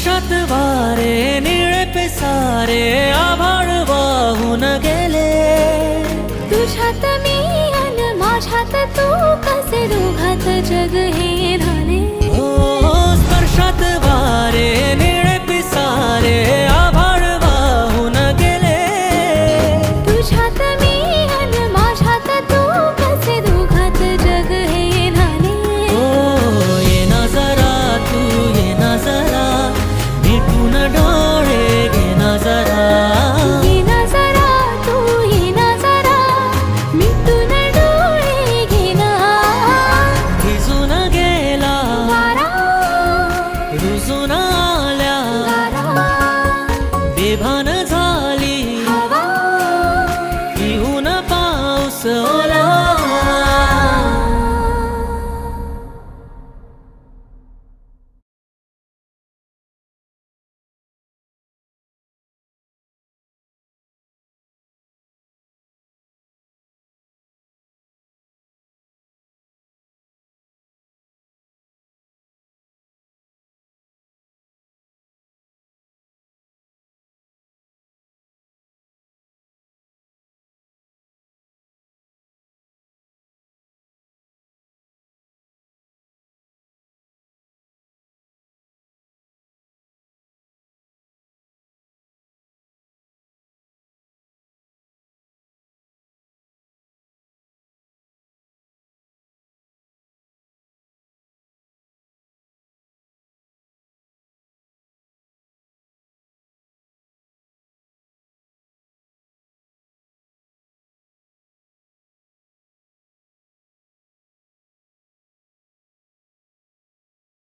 स्पर्शात वारे निळे पिसारे आभाळ वाहून गेले. तुझ्यात मी अन माझ्यात तू कसे दोघात जग हे झाले. हो स्पर्शात वारे निळे पिसारे आभाळ वाहून गेले. तुझ्यात मी अन माझ्यात तू कसे दोघात जग हे झाले. हो ये ना जरा तू ये ना जरा मिटून डोळे घे ना जरा. ये ना जरा तू ये ना जरा मिटून डोळे घे ना. भिजून गेला वारा रुजून